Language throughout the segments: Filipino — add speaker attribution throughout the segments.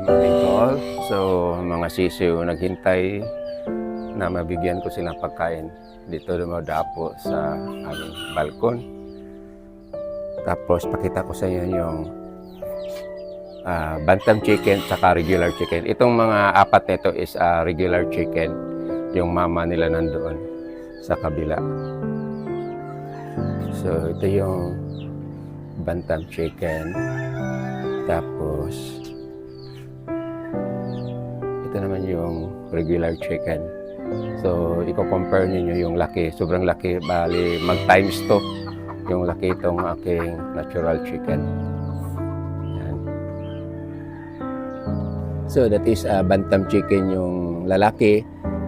Speaker 1: morning all. So, mga sisiw naghintay na mabigyan ko silang pagkain dito dumadapo sa aming balkon. Tapos, pakita ko sa inyo yung bantam chicken saka regular chicken. Itong mga apat nito is regular chicken. Yung mama nila nandoon sa kabila. So, ito yung bantam chicken. Tapos, ito naman yung regular chicken. So, i-compare niyo yung laki. Sobrang laki. Bali, mag-times to yung laki itong aking natural chicken. Yan. So, that is bantam chicken yung lalaki.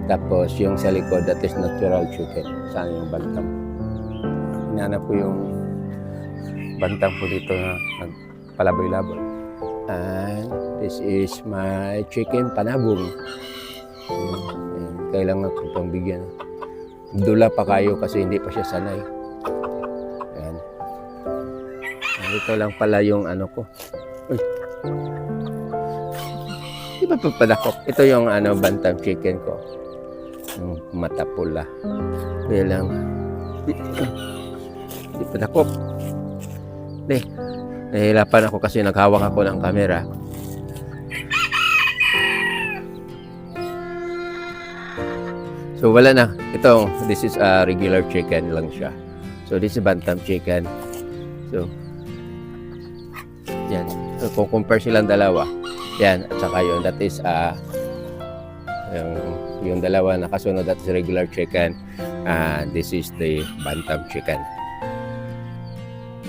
Speaker 1: Tapos, yung sa likod, that is natural chicken. Saan yung bantam? Hinanap ko yung bantam ko dito na nagpalaboy-laboy. And this is my chicken panabong. Kailangan ko pang bigyan. Dula pa kayo kasi hindi pa siya sanay. Ayan. Ito lang pala yung ano ko. Uy. Di ba papadakop? Ito yung bantam chicken ko. Yung mata pula. Kaya lang. Di padakop. Di. Nahihirapan ako kasi naghawak ako ng camera. So wala na. Ito, this is a regular chicken lang siya. So this is bantam chicken. So yan. So kung compare silang dalawa, yan at saka yun, that is yung dalawa na kasunod, that is regular chicken. This is the bantam chicken.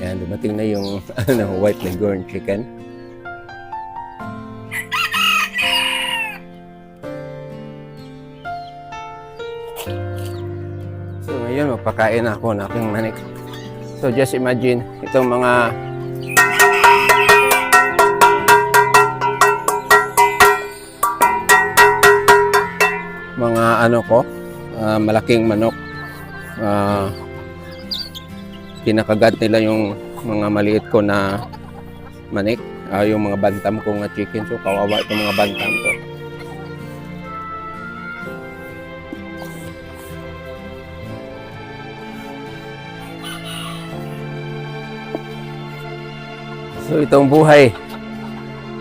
Speaker 1: Yan, dumating na yung white leghorn chicken. So ngayon, magpakain ako ng aking manik. So just imagine, itong mga malaking manok. Kinakagat nila yung mga maliit ko na manik, yung mga bantam ko nga chicken. So kawawa itong mga bantam ko. So itong buhay,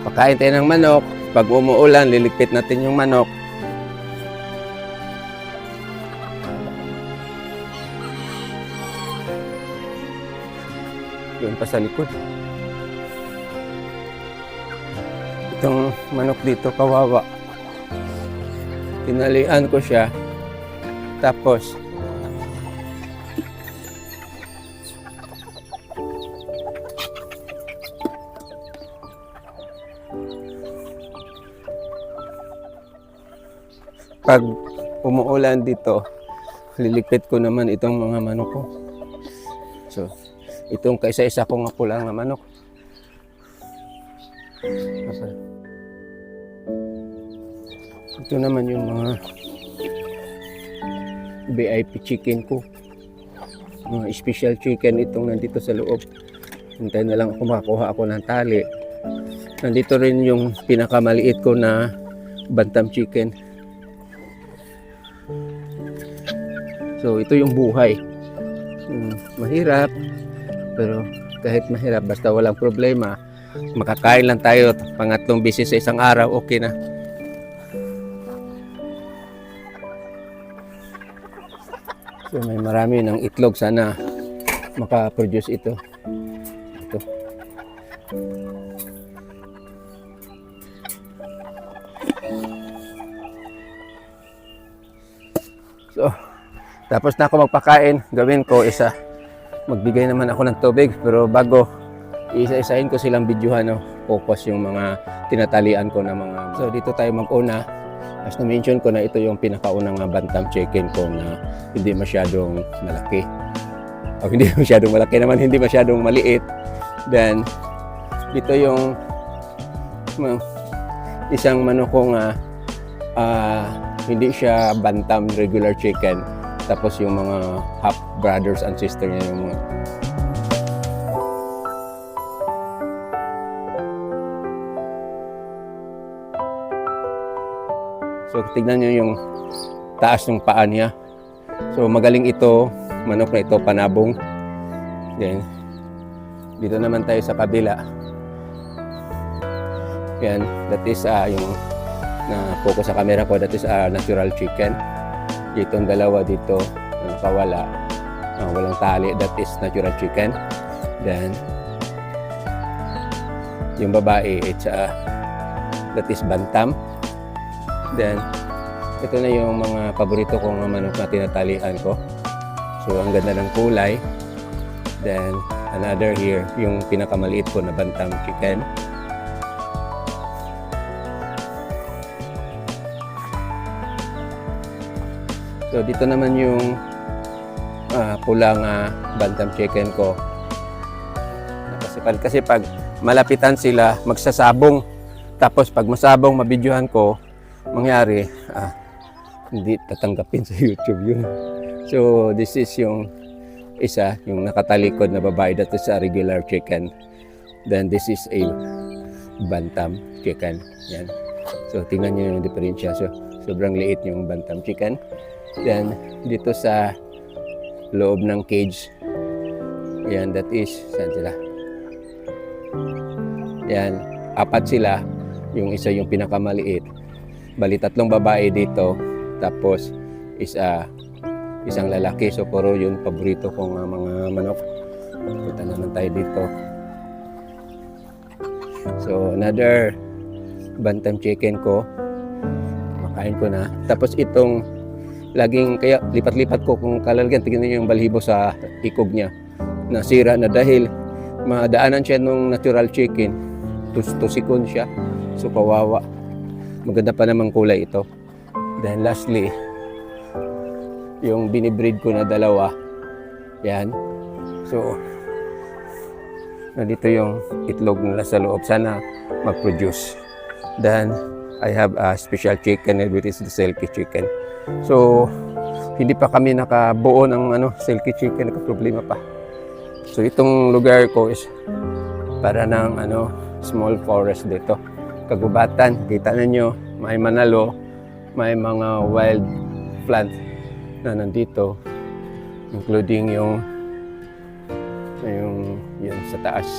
Speaker 1: pagkain tayo ng manok. Pag umuulan, liligpit natin yung manok. Yun pa sa likod. Itong manok dito, kawawa. Tinalian ko siya. Tapos, pag umuulan dito, lilikpit ko naman itong mga manok ko. So, itong kaisa-isa ko nga pulang na manok. Ito naman yung mga VIP chicken ko. Mga special chicken itong nandito sa loob. Hintay na lang ako makakuha ako ng tali. Nandito rin yung pinakamaliit ko na bantam chicken. So ito yung buhay. Mahirap. Pero kahit mahirap, basta walang problema, makakain lang tayo pangatlong beses sa isang araw, okay na. So may marami ng itlog, sana makaproduce ito. Ito. So, tapos na ako magpakain, gawin ko isa. Magbigay naman ako ng tubig, pero bago isa-isahin ko silang videohan, focus yung mga tinatalian ko na mga. So dito tayo mag-una. As na-mention ko na ito yung pinakaunang bantam chicken ko na hindi masyadong malaki. O hindi masyadong malaki naman, hindi masyadong maliit. Then dito yung isang manok ko nga hindi siya bantam, regular chicken. Tapos yung mga half brothers and sister niya, yung mga So tignan nyo yung taas ng paa niya. So magaling ito, manok na ito, panabong. Then, dito naman tayo sa kabila. Yan, that is yung na-focus sa camera ko, that is natural chicken. Itong dalawa dito na nakawala, walang tali, that is natural chicken. Then, yung babae, it's that is bantam. Then, ito na yung mga paborito kong manok na tinatalian ko. So, ang ganda ng kulay. Then, another here, yung pinakamaliit ko na bantam chicken. So, dito naman yung pulang bantam chicken ko. Kasi pag malapitan sila, magsasabong. Tapos, pag masabong, mabidyohan ko, mangyari, hindi tatanggapin sa YouTube yun. So, this is yung isa, yung nakatalikod na babae, that is a regular chicken. Then, this is a bantam chicken. Yan. So, tingnan nyo yung diferensya. So, sobrang liit yung bantam chicken. Then, dito sa loob ng cage, yan, that is, saan sila? Yan, 4 sila. Yung isa yung pinakamaliit. Bali, 3 babae dito. Tapos, isang lalaki. So, puro yun, paborito kong mga manok. Punta naman tayo dito. So, another bantam chicken ko. Makain ko na. Tapos, itong laging, kaya lipat-lipat ko kung kalalagyan. Tignan niyo yung balhibo sa ikog niya. Nasira na dahil madaanan siya nung natural chicken. Tusikon siya. So, kawawa. Maganda pa namang kulay ito. Then lastly, yung binibreed ko na dalawa. Yan. So, nandito yung itlog nila sa loob. Sana mag-produce. Then, I have a special chicken, which is the silky chicken. So, hindi pa kami nakabuo ng silky chicken, nagka-problema pa. So, itong lugar ko is para ng small forest dito. Kagubatan, kita ninyo, may manalo, may mga wild plant na nandito, including yung yun sa taas.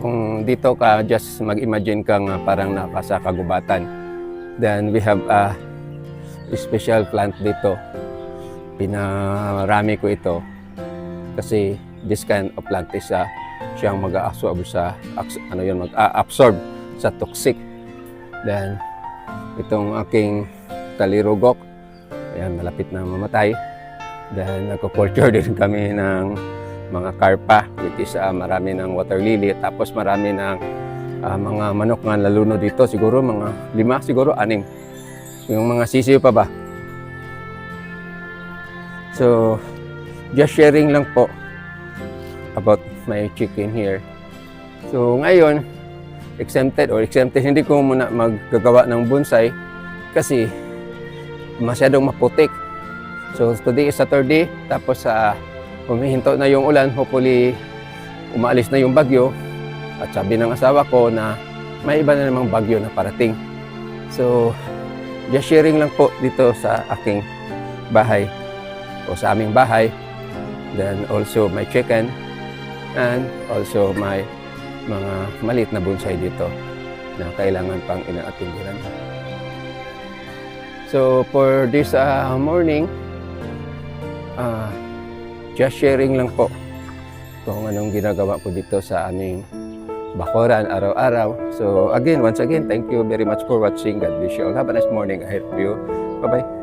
Speaker 1: Kung dito ka, just mag-imagine kang parang nasa kagubatan. Then we have a special plant dito. Pinarami ko ito kasi this kind of plant is siyang mag-absorb mag-absorb sa toxic. Then itong aking talirugok, ayan, malapit na mamatay. Then nagko-culture din kami ng mga karpa, which is marami ng water lily, tapos marami ng mga manok nga laluno dito, siguro mga 5, siguro 6. Yung mga sisiyo pa ba? So, just sharing lang po about my chicken here. So, ngayon, exempted, hindi ko muna maggagawa ng bonsai kasi masyadong maputik. So, today is Saturday, tapos humihinto na yung ulan, hopefully umaalis na yung bagyo. At sabi ng asawa ko na may iba na namang bagyo na parating. So, just sharing lang po dito sa aking bahay o sa aming bahay. Then also my chicken and also my mga maliit na bonsai dito na kailangan pang inaatindihan. So, for this morning, just sharing lang po kung anong ginagawa ko dito sa aming bakuran araw-araw. So again, once again, thank you very much for watching. God bless you all. Have a nice morning ahead of you. Bye-bye.